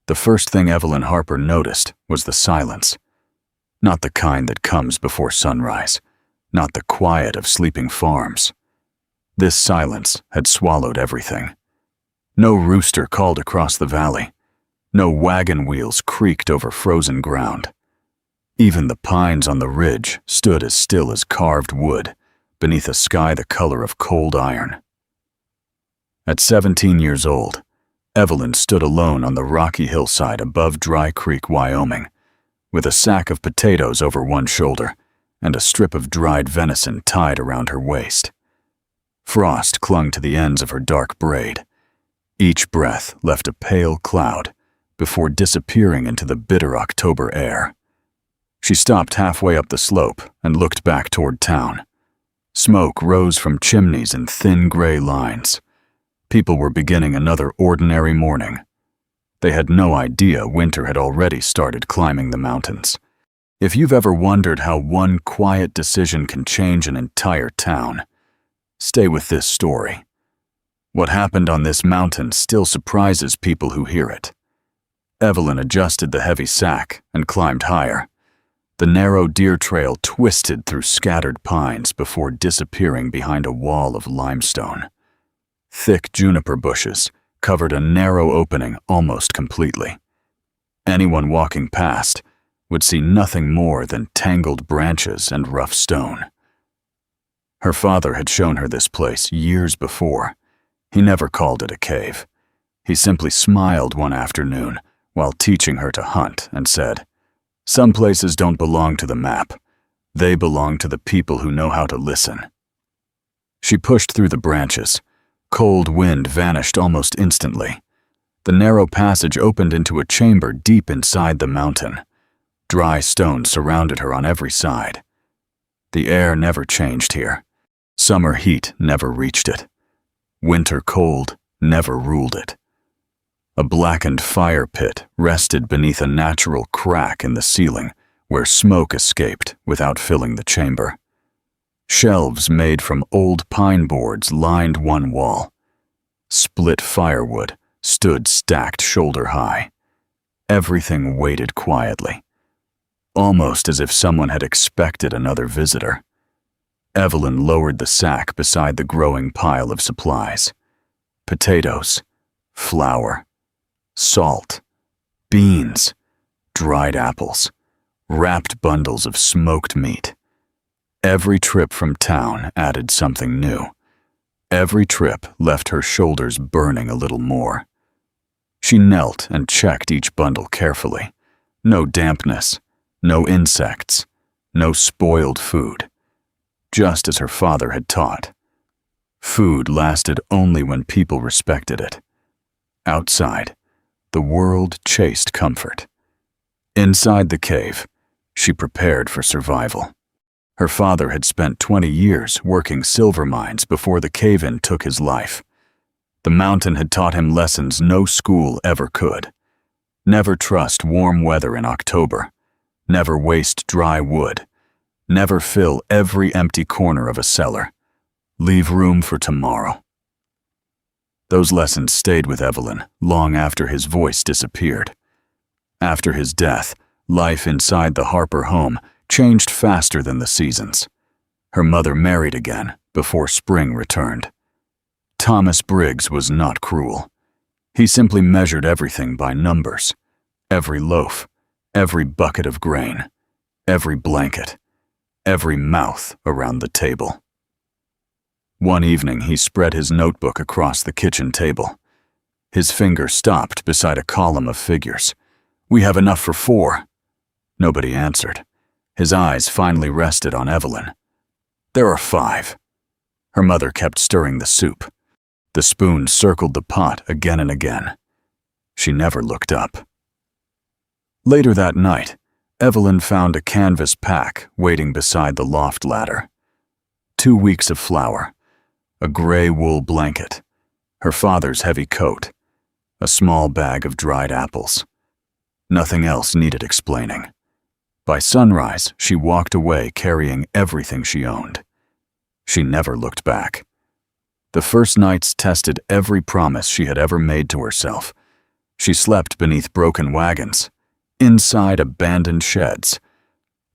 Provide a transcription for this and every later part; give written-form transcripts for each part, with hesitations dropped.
The first thing Evelyn Harper noticed was the silence. Not the kind that comes before sunrise, not the quiet of sleeping farms. This silence had swallowed everything. No rooster called across the valley. No wagon wheels creaked over frozen ground. Even the pines on the ridge stood as still as carved wood, beneath a sky the color of cold iron. At 17 years old, Evelyn stood alone on the rocky hillside above Dry Creek, Wyoming, with a sack of potatoes over one shoulder and a strip of dried venison tied around her waist. Frost clung to the ends of her dark braid. Each breath left a pale cloud before disappearing into the bitter October air. She stopped halfway up the slope and looked back toward town. Smoke rose from chimneys in thin gray lines. People were beginning another ordinary morning. They had no idea winter had already started climbing the mountains. If you've ever wondered how one quiet decision can change an entire town, stay with this story. What happened on this mountain still surprises people who hear it. Evelyn adjusted the heavy sack and climbed higher. The narrow deer trail twisted through scattered pines before disappearing behind a wall of limestone. Thick juniper bushes covered a narrow opening almost completely. Anyone walking past would see nothing more than tangled branches and rough stone. Her father had shown her this place years before. He never called it a cave. He simply smiled one afternoon while teaching her to hunt and said, "Some places don't belong to the map. They belong to the people who know how to listen." She pushed through the branches. Cold wind vanished almost instantly. The narrow passage opened into a chamber deep inside the mountain. Dry stone surrounded her on every side. The air never changed here. Summer heat never reached it. Winter cold never ruled it. A blackened fire pit rested beneath a natural crack in the ceiling where smoke escaped without filling the chamber. Shelves made from old pine boards lined one wall. Split firewood stood stacked shoulder high. Everything waited quietly, almost as if someone had expected another visitor. Evelyn lowered the sack beside the growing pile of supplies. Potatoes, flour, salt, beans, dried apples, wrapped bundles of smoked meat. Every trip from town added something new. Every trip left her shoulders burning a little more. She knelt and checked each bundle carefully. No dampness, no insects, no spoiled food. Just as her father had taught. Food lasted only when people respected it. Outside, the world chased comfort. Inside the cave, she prepared for survival. Her father had spent 20 years working silver mines before the cave-in took his life. The mountain had taught him lessons no school ever could. Never trust warm weather in October. Never waste dry wood. Never fill every empty corner of a cellar. Leave room for tomorrow. Those lessons stayed with Evelyn long after his voice disappeared. After his death, life inside the Harper home changed faster than the seasons. Her mother married again before spring returned. Thomas Briggs was not cruel. He simply measured everything by numbers. Every loaf, every bucket of grain, every blanket, every mouth around the table. One evening, he spread his notebook across the kitchen table. His finger stopped beside a column of figures. "We have enough for 4. Nobody answered. His eyes finally rested on Evelyn. "There are 5. Her mother kept stirring the soup. The spoon circled the pot again and again. She never looked up. Later that night, Evelyn found a canvas pack waiting beside the loft ladder. 2 weeks of flour, a gray wool blanket, her father's heavy coat, a small bag of dried apples. Nothing else needed explaining. By sunrise, she walked away carrying everything she owned. She never looked back. The first nights tested every promise she had ever made to herself. She slept beneath broken wagons, inside abandoned sheds,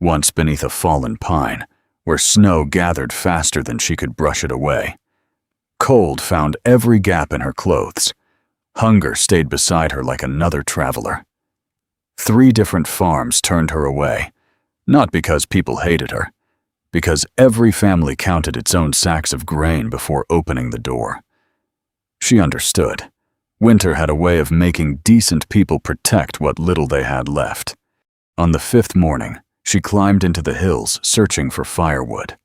once beneath a fallen pine, where snow gathered faster than she could brush it away. Cold found every gap in her clothes. Hunger stayed beside her like another traveler. 3 different farms turned her away, not because people hated her, because every family counted its own sacks of grain before opening the door. She understood. Winter had a way of making decent people protect what little they had left. On the 5th morning, she climbed into the hills searching for firewood.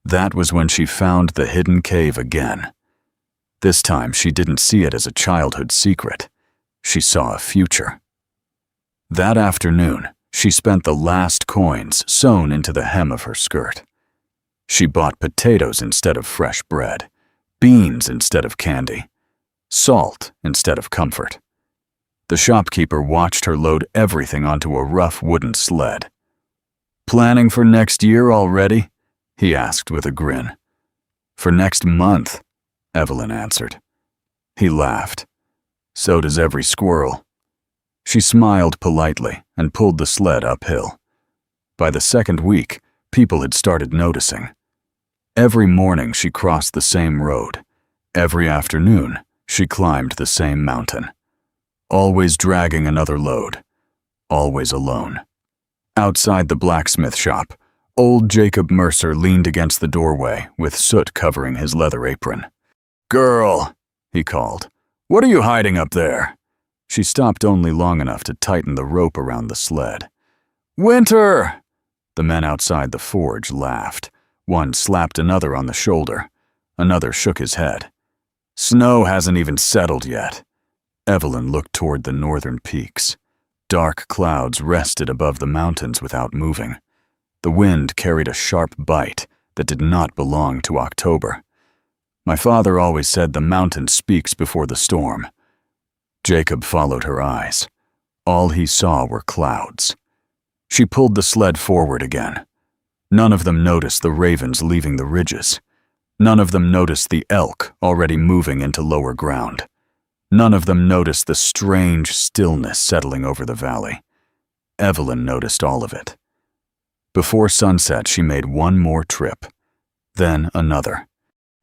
That was when she found the hidden cave again. This time she didn't see it as a childhood secret. She saw a future. That afternoon, she spent the last coins sewn into the hem of her skirt. She bought potatoes instead of fresh bread, beans instead of candy, salt instead of comfort. The shopkeeper watched her load everything onto a rough wooden sled. "Planning for next year already?" he asked with a grin. "For next month," Evelyn answered. He laughed. "So does every squirrel." She smiled politely and pulled the sled uphill. By the 2nd week, people had started noticing. Every morning she crossed the same road. Every afternoon, she climbed the same mountain. Always dragging another load. Always alone. Outside the blacksmith shop, old Jacob Mercer leaned against the doorway with soot covering his leather apron. "Girl," he called, "what are you hiding up there?" She stopped only long enough to tighten the rope around the sled. "Winter!" The men outside the forge laughed. One slapped another on the shoulder. Another shook his head. "Snow hasn't even settled yet." Evelyn looked toward the northern peaks. Dark clouds rested above the mountains without moving. The wind carried a sharp bite that did not belong to October. "My father always said the mountain speaks before the storm." Jacob followed her eyes. All he saw were clouds. She pulled the sled forward again. None of them noticed the ravens leaving the ridges. None of them noticed the elk already moving into lower ground. None of them noticed the strange stillness settling over the valley. Evelyn noticed all of it. Before sunset, she made one more trip, then another.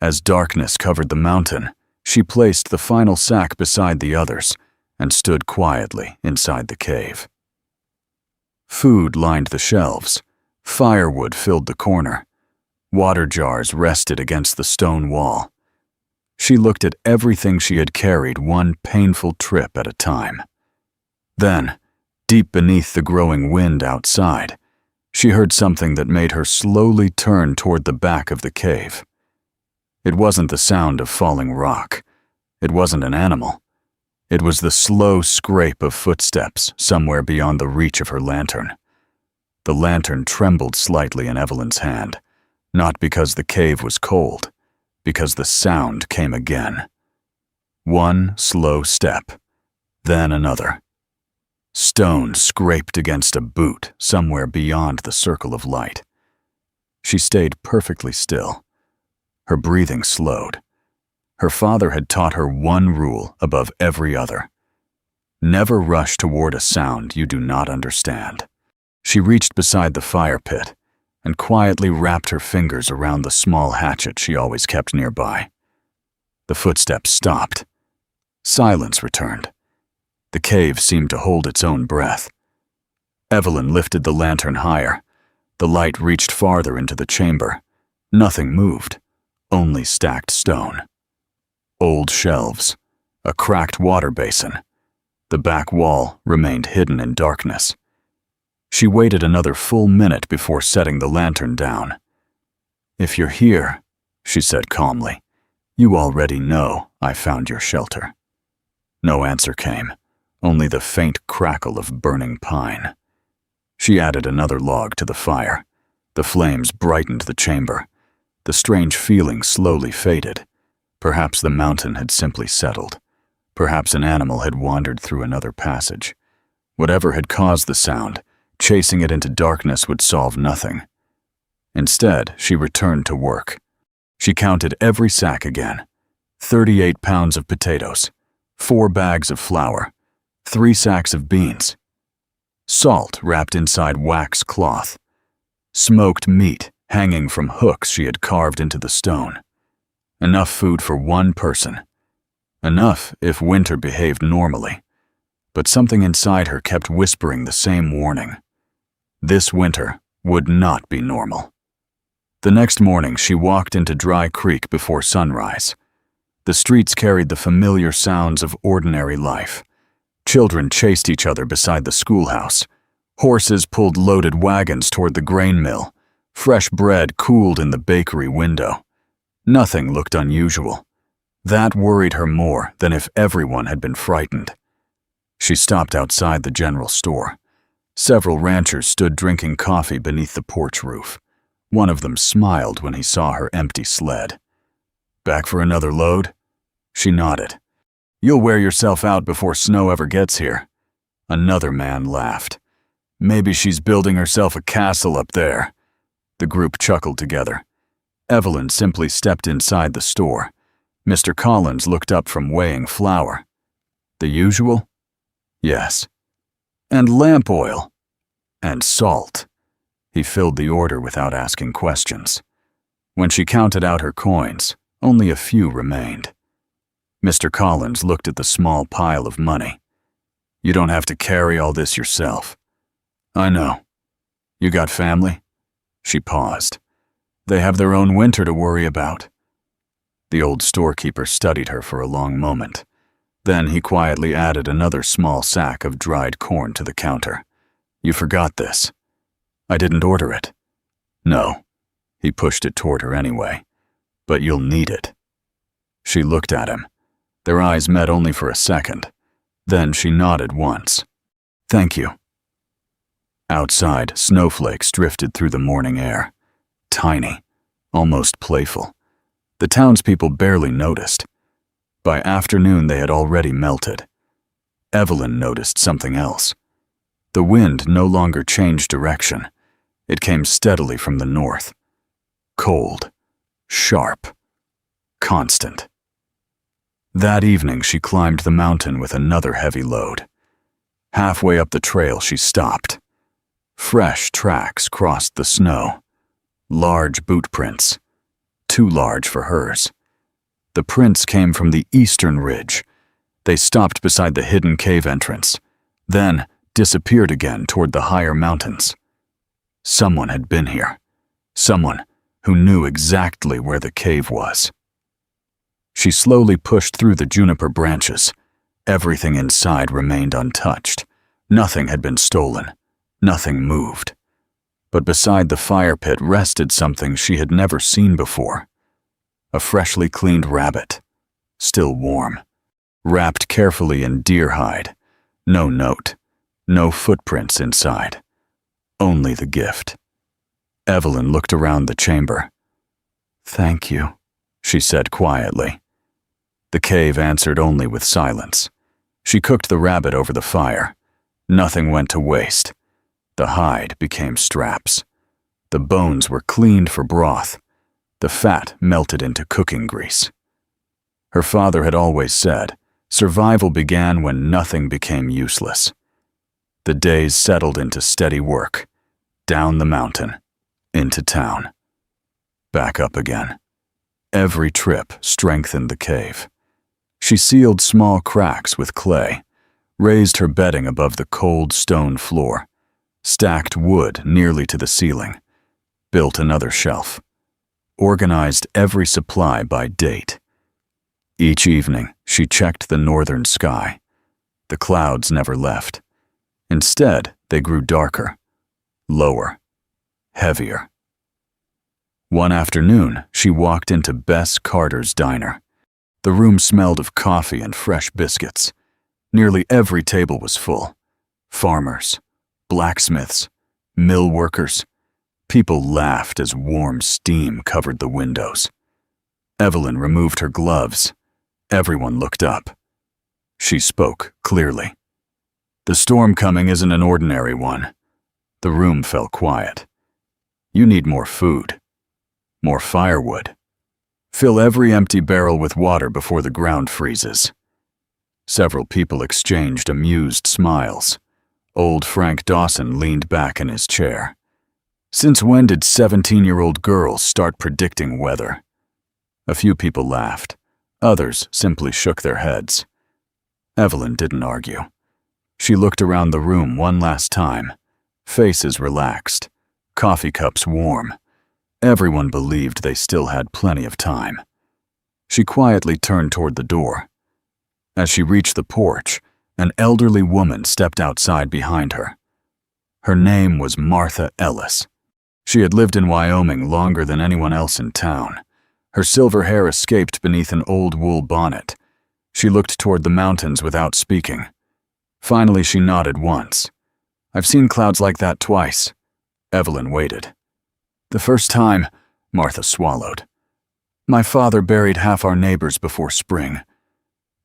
As darkness covered the mountain, she placed the final sack beside the others and stood quietly inside the cave. Food lined the shelves. Firewood filled the corner. Water jars rested against the stone wall. She looked at everything she had carried one painful trip at a time. Then, deep beneath the growing wind outside, she heard something that made her slowly turn toward the back of the cave. It wasn't the sound of falling rock. It wasn't an animal. It was the slow scrape of footsteps somewhere beyond the reach of her lantern. The lantern trembled slightly in Evelyn's hand, not because the cave was cold, because the sound came again. One slow step, then another. Stone scraped against a boot somewhere beyond the circle of light. She stayed perfectly still. Her breathing slowed. Her father had taught her one rule above every other. Never rush toward a sound you do not understand. She reached beside the fire pit and quietly wrapped her fingers around the small hatchet she always kept nearby. The footsteps stopped. Silence returned. The cave seemed to hold its own breath. Evelyn lifted the lantern higher. The light reached farther into the chamber. Nothing moved, only stacked stone. Old shelves, a cracked water basin. The back wall remained hidden in darkness. She waited another full minute before setting the lantern down. "If you're here," she said calmly, "you already know I found your shelter." No answer came, only the faint crackle of burning pine. She added another log to the fire. The flames brightened the chamber. The strange feeling slowly faded. Perhaps the mountain had simply settled. Perhaps an animal had wandered through another passage. Whatever had caused the sound, chasing it into darkness would solve nothing. Instead, she returned to work. She counted every sack again. 38 pounds of potatoes, 4 bags of flour, 3 sacks of beans, salt wrapped inside wax cloth, smoked meat hanging from hooks she had carved into the stone. Enough food for 1 person. Enough if winter behaved normally. But something inside her kept whispering the same warning. This winter would not be normal. The next morning, she walked into Dry Creek before sunrise. The streets carried the familiar sounds of ordinary life. Children chased each other beside the schoolhouse. Horses pulled loaded wagons toward the grain mill. Fresh bread cooled in the bakery window. Nothing looked unusual. That worried her more than if everyone had been frightened. She stopped outside the general store. Several ranchers stood drinking coffee beneath the porch roof. One of them smiled when he saw her empty sled. "Back for another load?" She nodded. "You'll wear yourself out before snow ever gets here." Another man laughed. "Maybe she's building herself a castle up there." The group chuckled together. Evelyn simply stepped inside the store. Mr. Collins looked up from weighing flour. "The usual?" "Yes." "And lamp oil." "And salt." He filled the order without asking questions. When she counted out her coins, only a few remained. Mr. Collins looked at the small pile of money. "You don't have to carry all this yourself." "I know. You got family?" She paused. "They have their own winter to worry about." The old storekeeper studied her for a long moment. Then he quietly added another small sack of dried corn to the counter. "You forgot this." "I didn't order it." "No." He pushed it toward her anyway. "But you'll need it." She looked at him. Their eyes met only for a second. Then she nodded once. "Thank you." Outside, snowflakes drifted through the morning air. Tiny, almost playful. The townspeople barely noticed. By afternoon, they had already melted. Evelyn noticed something else. The wind no longer changed direction. It came steadily from the north. Cold, sharp, constant. That evening, she climbed the mountain with another heavy load. Halfway up the trail, she stopped. Fresh tracks crossed the snow. Large boot prints. Too large for hers. The prints came from the eastern ridge. They stopped beside the hidden cave entrance, then disappeared again toward the higher mountains. Someone had been here. Someone who knew exactly where the cave was. She slowly pushed through the juniper branches. Everything inside remained untouched. Nothing had been stolen. Nothing moved. But beside the fire pit rested something she had never seen before. A freshly cleaned rabbit, still warm, wrapped carefully in deer hide. No note, no footprints inside. Only the gift. Evelyn looked around the chamber. "Thank you," she said quietly. The cave answered only with silence. She cooked the rabbit over the fire. Nothing went to waste. The hide became straps. The bones were cleaned for broth. The fat melted into cooking grease. Her father had always said, survival began when nothing became useless. The days settled into steady work. Down the mountain, into town. Back up again. Every trip strengthened the cave. She sealed small cracks with clay, raised her bedding above the cold stone floor, stacked wood nearly to the ceiling, built another shelf, organized every supply by date. Each evening, she checked the northern sky. The clouds never left. Instead, they grew darker, lower, heavier. One afternoon, she walked into Bess Carter's diner. The room smelled of coffee and fresh biscuits. Nearly every table was full. Farmers, blacksmiths, mill workers. People laughed as warm steam covered the windows. Evelyn removed her gloves. Everyone looked up. She spoke clearly. "The storm coming isn't an ordinary one." The room fell quiet. "You need more food. More firewood. Fill every empty barrel with water before the ground freezes." Several people exchanged amused smiles. Old Frank Dawson leaned back in his chair. Since when did 17-year-old girls start predicting weather? A few people laughed. Others simply shook their heads. Evelyn didn't argue. She looked around the room one last time. Faces relaxed. Coffee cups warm. Everyone believed they still had plenty of time. She quietly turned toward the door. As she reached the porch, an elderly woman stepped outside behind her. Her name was Martha Ellis. She had lived in Wyoming longer than anyone else in town. Her silver hair escaped beneath an old wool bonnet. She looked toward the mountains without speaking. Finally, she nodded once. "I've seen clouds like that twice." Evelyn waited. "The first time," Martha swallowed. "My father buried half our neighbors before spring."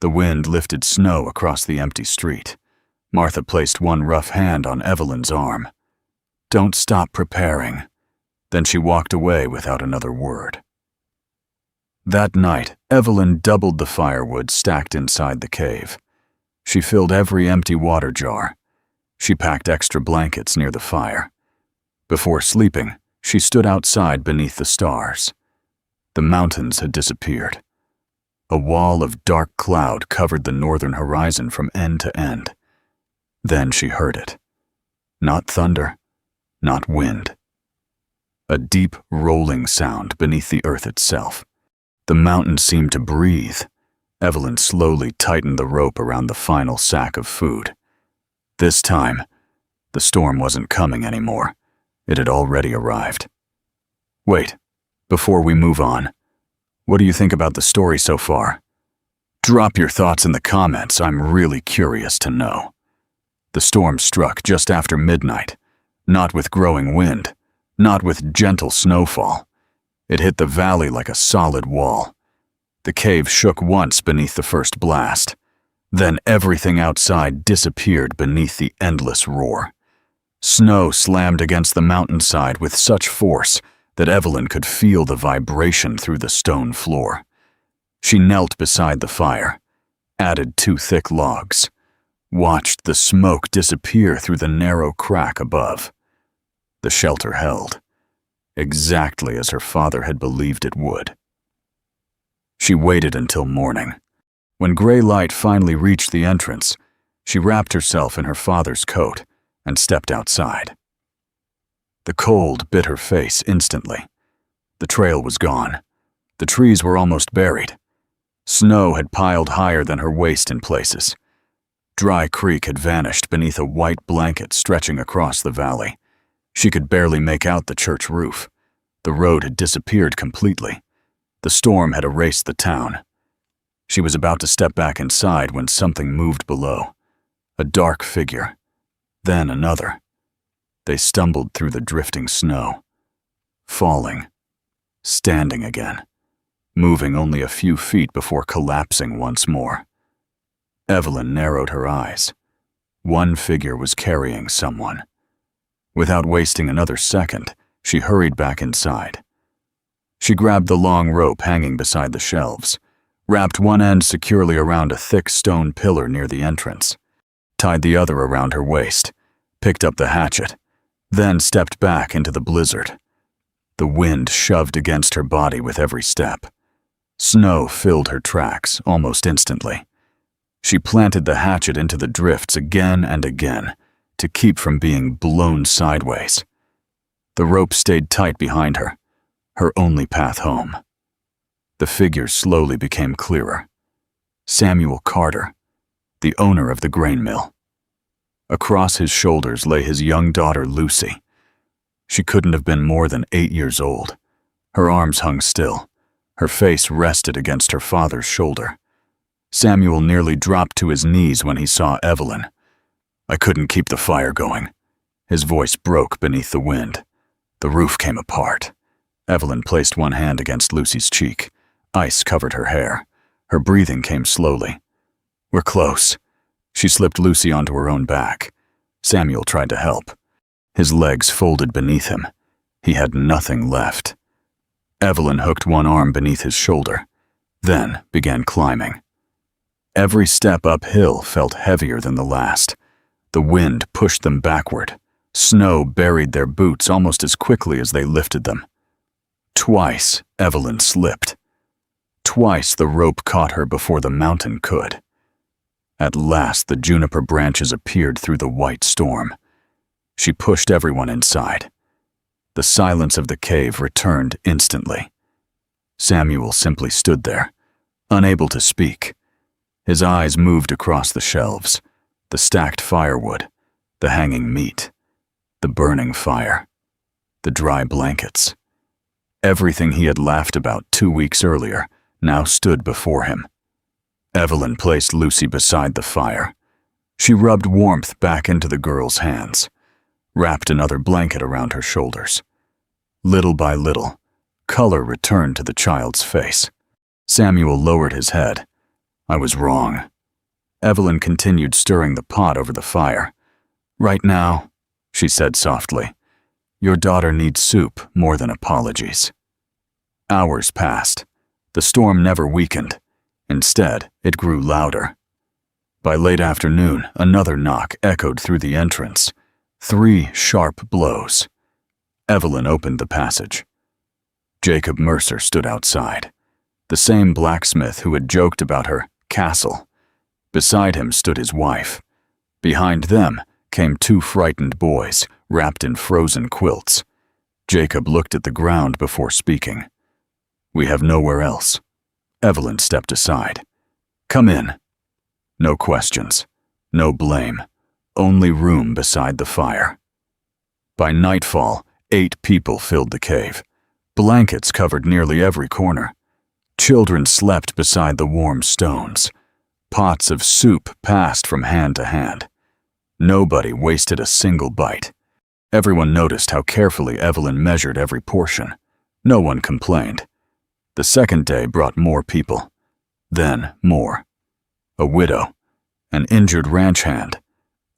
The wind lifted snow across the empty street. Martha placed one rough hand on Evelyn's arm. "Don't stop preparing." Then she walked away without another word. That night, Evelyn doubled the firewood stacked inside the cave. She filled every empty water jar. She packed extra blankets near the fire. Before sleeping, she stood outside beneath the stars. The mountains had disappeared. A wall of dark cloud covered the northern horizon from end to end. Then she heard it. Not thunder, not wind. A deep, rolling sound beneath the earth itself. The mountain seemed to breathe. Evelyn slowly tightened the rope around the final sack of food. This time, the storm wasn't coming anymore. It had already arrived. "Wait, before we move on, what do you think about the story so far? Drop your thoughts in the comments. I'm really curious to know." The storm struck just after midnight, not with growing wind, not with gentle snowfall. It hit the valley like a solid wall. The cave shook once beneath the first blast. Then everything outside disappeared beneath the endless roar. Snow slammed against the mountainside with such force that Evelyn could feel the vibration through the stone floor. She knelt beside the fire, added 2 thick logs, watched the smoke disappear through the narrow crack above. The shelter held, exactly as her father had believed it would. She waited until morning. When gray light finally reached the entrance, she wrapped herself in her father's coat and stepped outside. The cold bit her face instantly. The trail was gone. The trees were almost buried. Snow had piled higher than her waist in places. Dry Creek had vanished beneath a white blanket stretching across the valley. She could barely make out the church roof. The road had disappeared completely. The storm had erased the town. She was about to step back inside when something moved below. A dark figure. Then another. They stumbled through the drifting snow. Falling. Standing again. Moving only a few feet before collapsing once more. Evelyn narrowed her eyes. One figure was carrying someone. Without wasting another second, she hurried back inside. She grabbed the long rope hanging beside the shelves, wrapped one end securely around a thick stone pillar near the entrance, tied the other around her waist, picked up the hatchet, then stepped back into the blizzard. The wind shoved against her body with every step. Snow filled her tracks almost instantly. She planted the hatchet into the drifts again and again to keep from being blown sideways. The rope stayed tight behind her, her only path home. The figure slowly became clearer. Samuel Carter, the owner of the grain mill. Across his shoulders lay his young daughter, Lucy. She couldn't have been more than 8 years old. Her arms hung still. Her face rested against her father's shoulder. Samuel nearly dropped to his knees when he saw Evelyn. "I couldn't keep the fire going." His voice broke beneath the wind. The roof came apart. Evelyn placed one hand against Lucy's cheek. Ice covered her hair. Her breathing came slowly. "We're close." She slipped Lucy onto her own back. Samuel tried to help. His legs folded beneath him. He had nothing left. Evelyn hooked one arm beneath his shoulder, then began climbing. Every step uphill felt heavier than the last. The wind pushed them backward. Snow buried their boots almost as quickly as they lifted them. Twice, Evelyn slipped. Twice the rope caught her before the mountain could. At last, the juniper branches appeared through the white storm. She pushed everyone inside. The silence of the cave returned instantly. Samuel simply stood there, unable to speak. His eyes moved across the shelves, the stacked firewood, the hanging meat, the burning fire, the dry blankets. Everything he had laughed about 2 weeks earlier now stood before him. Evelyn placed Lucy beside the fire. She rubbed warmth back into the girl's hands, wrapped another blanket around her shoulders. Little by little, color returned to the child's face. Samuel lowered his head. I was wrong. Evelyn continued stirring the pot over the fire. Right now, she said softly, your daughter needs soup more than apologies. Hours passed. The storm never weakened. Instead, it grew louder. By late afternoon, another knock echoed through the entrance. 3 sharp blows. Evelyn opened the passage. Jacob Mercer stood outside, the same blacksmith who had joked about her castle. Beside him stood his wife. Behind them came 2 frightened boys, wrapped in frozen quilts. Jacob looked at the ground before speaking. We have nowhere else. Evelyn stepped aside. Come in. No questions, no blame, only room beside the fire. By nightfall, 8 people filled the cave. Blankets covered nearly every corner. Children slept beside the warm stones. Pots of soup passed from hand to hand. Nobody wasted a single bite. Everyone noticed how carefully Evelyn measured every portion. No one complained. The second day brought more people. Then more. A widow, an injured ranch hand,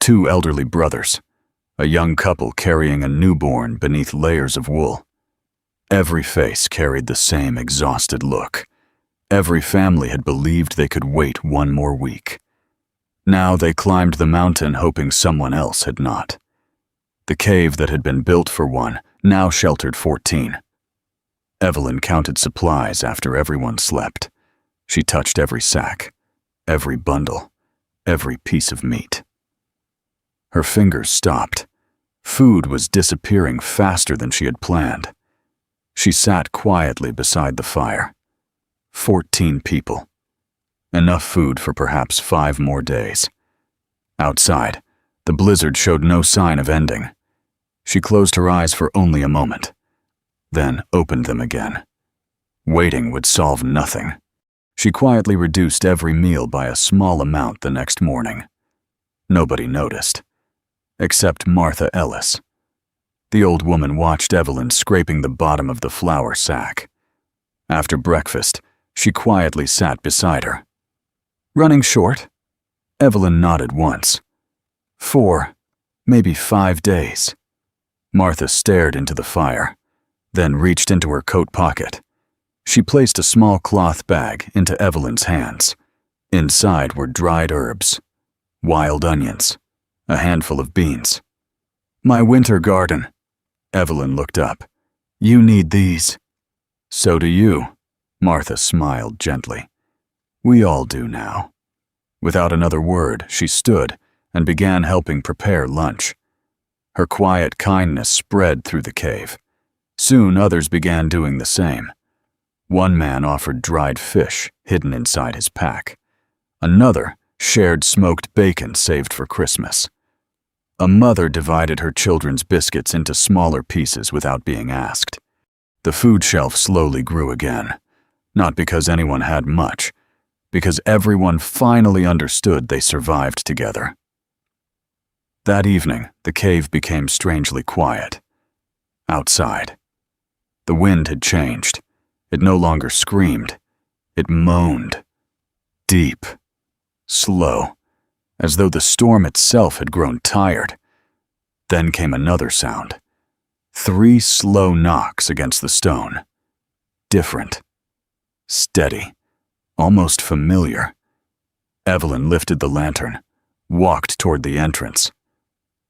2 elderly brothers, a young couple carrying a newborn beneath layers of wool. Every face carried the same exhausted look. Every family had believed they could wait 1 more week. Now they climbed the mountain hoping someone else had not. The cave that had been built for one now sheltered 14. Evelyn counted supplies after everyone slept. She touched every sack, every bundle, every piece of meat. Her fingers stopped. Food was disappearing faster than she had planned. She sat quietly beside the fire. 14 people. Enough food for perhaps 5 more days. Outside, the blizzard showed no sign of ending. She closed her eyes for only a moment, then opened them again. Waiting would solve nothing. She quietly reduced every meal by a small amount the next morning. Nobody noticed, except Martha Ellis. The old woman watched Evelyn scraping the bottom of the flour sack. After breakfast, she quietly sat beside her. Running short? Evelyn nodded once. 4, maybe 5 days. Martha stared into the fire, then reached into her coat pocket. She placed a small cloth bag into Evelyn's hands. Inside were dried herbs, wild onions, a handful of beans. My winter garden. Evelyn looked up. You need these. So do you. Martha smiled gently. We all do now. Without another word, she stood and began helping prepare lunch. Her quiet kindness spread through the cave. Soon others began doing the same. One man offered dried fish hidden inside his pack. Another shared smoked bacon saved for Christmas. A mother divided her children's biscuits into smaller pieces without being asked. The food shelf slowly grew again, not because anyone had much, because everyone finally understood they survived together. That evening, the cave became strangely quiet. Outside, the wind had changed. It no longer screamed. It moaned. Deep, slow, as though the storm itself had grown tired. Then came another sound. 3 slow knocks against the stone. Different, steady, almost familiar. Evelyn lifted the lantern, walked toward the entrance.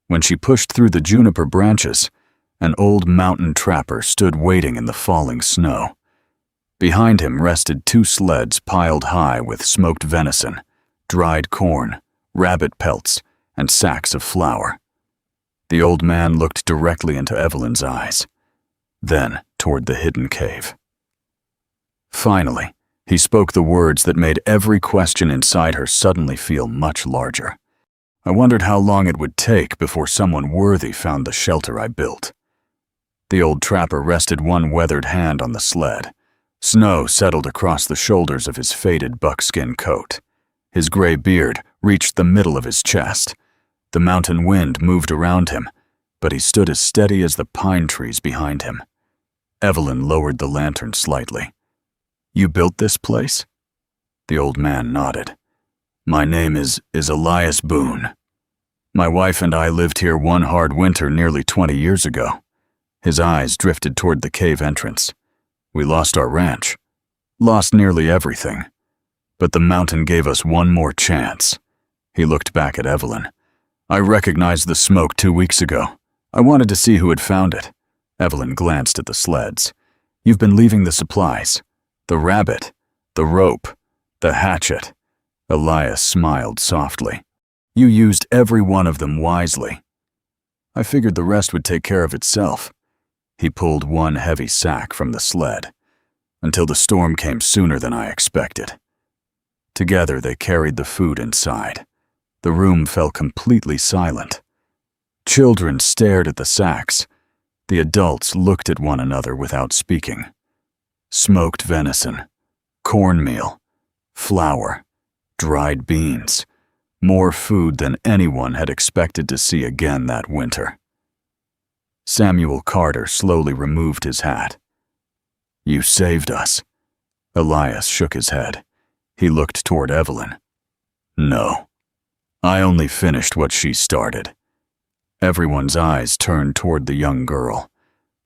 When she pushed through the juniper branches, an old mountain trapper stood waiting in the falling snow. Behind him rested 2 sleds piled high with smoked venison, dried corn, rabbit pelts, and sacks of flour. The old man looked directly into Evelyn's eyes, then toward the hidden cave. Finally, he spoke the words that made every question inside her suddenly feel much larger. I wondered how long it would take before someone worthy found the shelter I built. The old trapper rested one weathered hand on the sled. Snow settled across the shoulders of his faded buckskin coat. His gray beard reached the middle of his chest. The mountain wind moved around him, but he stood as steady as the pine trees behind him. Evelyn lowered the lantern slightly. "You built this place?" The old man nodded. "My name is Elias Boone. My wife and I lived here one hard winter nearly 20 years ago." His eyes drifted toward the cave entrance. "We lost our ranch, lost nearly everything. But the mountain gave us one more chance." He looked back at Evelyn. "I recognized the smoke 2 weeks ago. I wanted to see who had found it." Evelyn glanced at the sleds. "You've been leaving the supplies. The rabbit, the rope, the hatchet." Elias smiled softly. "You used every one of them wisely. I figured the rest would take care of itself." He pulled one heavy sack from the sled, "until the storm came sooner than I expected." Together they carried the food inside. The room fell completely silent. Children stared at the sacks. The adults looked at one another without speaking. Smoked venison, cornmeal, flour, dried beans, more food than anyone had expected to see again that winter. Samuel Carter slowly removed his hat. "You saved us." Elias shook his head. He looked toward Evelyn. "No, I only finished what she started." Everyone's eyes turned toward the young girl.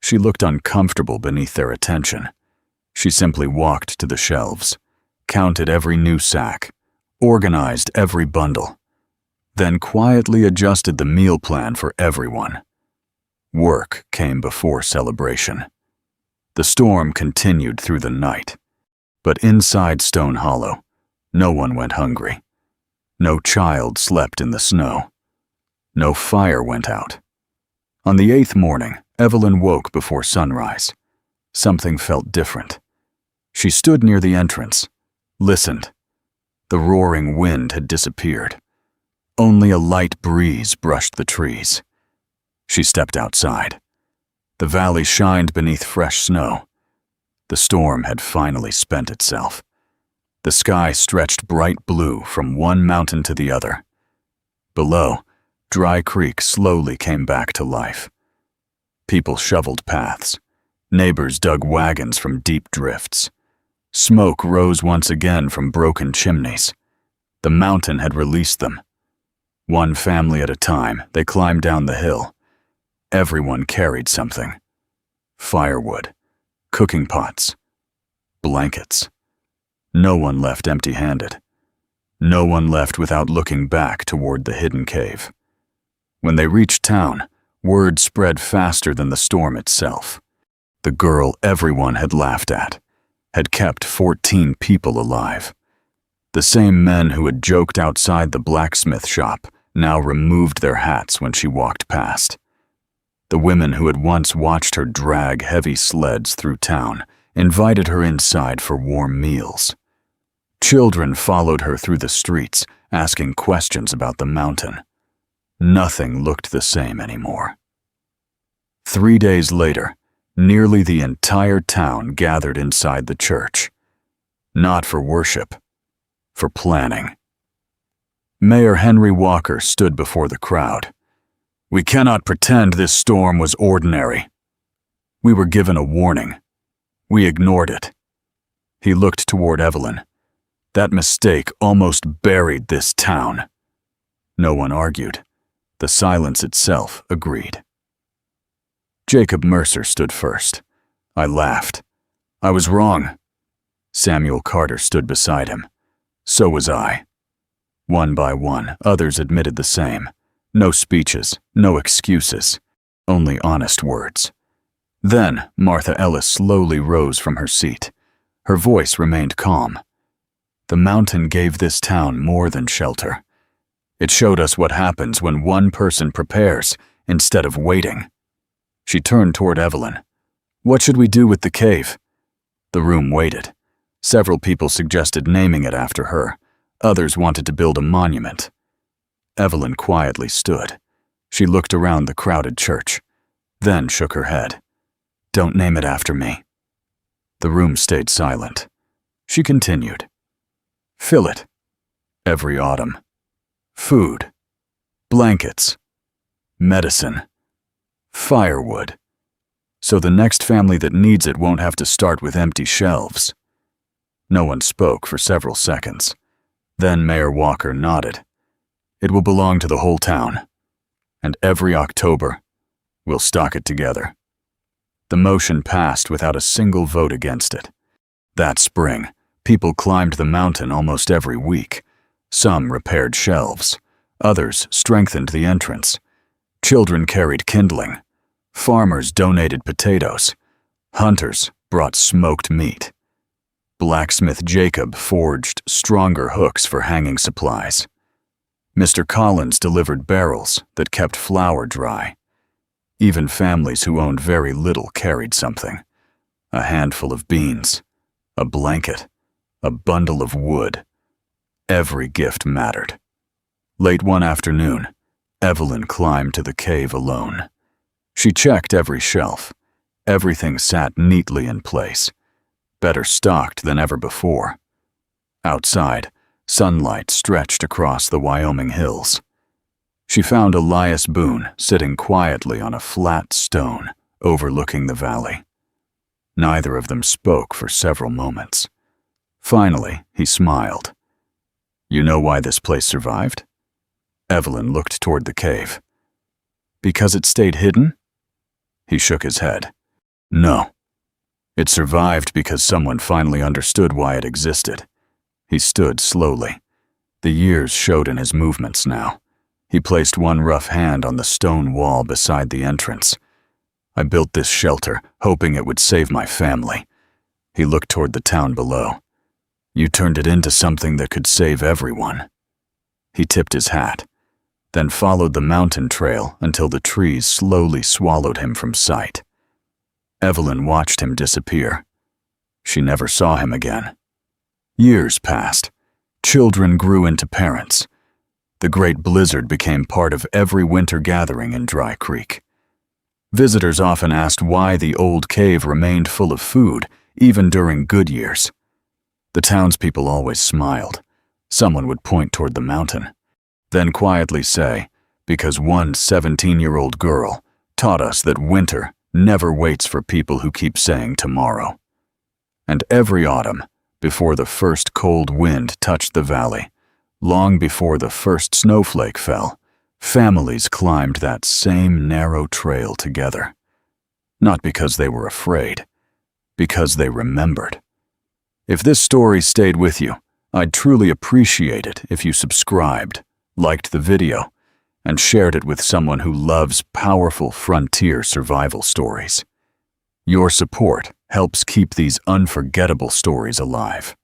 She looked uncomfortable beneath their attention. She simply walked to the shelves, counted every new sack, organized every bundle, then quietly adjusted the meal plan for everyone. Work came before celebration. The storm continued through the night, but inside Stone Hollow, no one went hungry. No child slept in the snow. No fire went out. On the 8th morning, Evelyn woke before sunrise. Something felt different. She stood near the entrance, listened. The roaring wind had disappeared. Only a light breeze brushed the trees. She stepped outside. The valley shined beneath fresh snow. The storm had finally spent itself. The sky stretched bright blue from one mountain to the other. Below, Dry Creek slowly came back to life. People shoveled paths. Neighbors dug wagons from deep drifts. Smoke rose once again from broken chimneys. The mountain had released them. One family at a time, they climbed down the hill. Everyone carried something. Firewood, cooking pots, blankets. No one left empty-handed. No one left without looking back toward the hidden cave. When they reached town, word spread faster than the storm itself. The girl everyone had laughed at had kept 14 people alive. The same men who had joked outside the blacksmith shop now removed their hats when she walked past. The women who had once watched her drag heavy sleds through town invited her inside for warm meals. Children followed her through the streets, asking questions about the mountain. Nothing looked the same anymore. 3 days later, nearly the entire town gathered inside the church. Not for worship, for planning. Mayor Henry Walker stood before the crowd. "We cannot pretend this storm was ordinary. We were given a warning. We ignored it." He looked toward Evelyn. "That mistake almost buried this town." No one argued. The silence itself agreed. Jacob Mercer stood first. I laughed. I was wrong. Samuel Carter stood beside him. So was I. One by one, others admitted the same. No speeches, no excuses, only honest words. Then Martha Ellis slowly rose from her seat. Her voice remained calm. The mountain gave this town more than shelter. It showed us what happens when one person prepares instead of waiting. She turned toward Evelyn. What should we do with the cave? The room waited. Several people suggested naming it after her. Others wanted to build a monument. Evelyn quietly stood. She looked around the crowded church, then shook her head. Don't name it after me. The room stayed silent. She continued. Fill it. Every autumn. Food. Blankets. Medicine. Firewood. So the next family that needs it won't have to start with empty shelves. No one spoke for several seconds. Then Mayor Walker nodded. It will belong to the whole town. And every October, we'll stock it together. The motion passed without a single vote against it. That spring, people climbed the mountain almost every week. Some repaired shelves. Others strengthened the entrance. Children carried kindling. Farmers donated potatoes. Hunters brought smoked meat. Blacksmith Jacob forged stronger hooks for hanging supplies. Mr. Collins delivered barrels that kept flour dry. Even families who owned very little carried something. A handful of beans, a blanket, a bundle of wood. Every gift mattered. Late one afternoon, Evelyn climbed to the cave alone. She checked every shelf. Everything sat neatly in place, better stocked than ever before. Outside, sunlight stretched across the Wyoming hills. She found Elias Boone sitting quietly on a flat stone overlooking the valley. Neither of them spoke for several moments. Finally, he smiled. You know why this place survived? Evelyn looked toward the cave. Because it stayed hidden? He shook his head. No. It survived because someone finally understood why it existed. He stood slowly. The years showed in his movements now. He placed one rough hand on the stone wall beside the entrance. I built this shelter, hoping it would save my family. He looked toward the town below. You turned it into something that could save everyone. He tipped his hat, then followed the mountain trail until the trees slowly swallowed him from sight. Evelyn watched him disappear. She never saw him again. Years passed. Children grew into parents. The great blizzard became part of every winter gathering in Dry Creek. Visitors often asked why the old cave remained full of food, even during good years. The townspeople always smiled. Someone would point toward the mountain, then quietly say, because one 17-year-old girl taught us that winter never waits for people who keep saying tomorrow. And every autumn, before the first cold wind touched the valley, long before the first snowflake fell, families climbed that same narrow trail together. Not because they were afraid, because they remembered. If this story stayed with you, I'd truly appreciate it if you subscribed, liked the video, and shared it with someone who loves powerful frontier survival stories. Your support helps keep these unforgettable stories alive.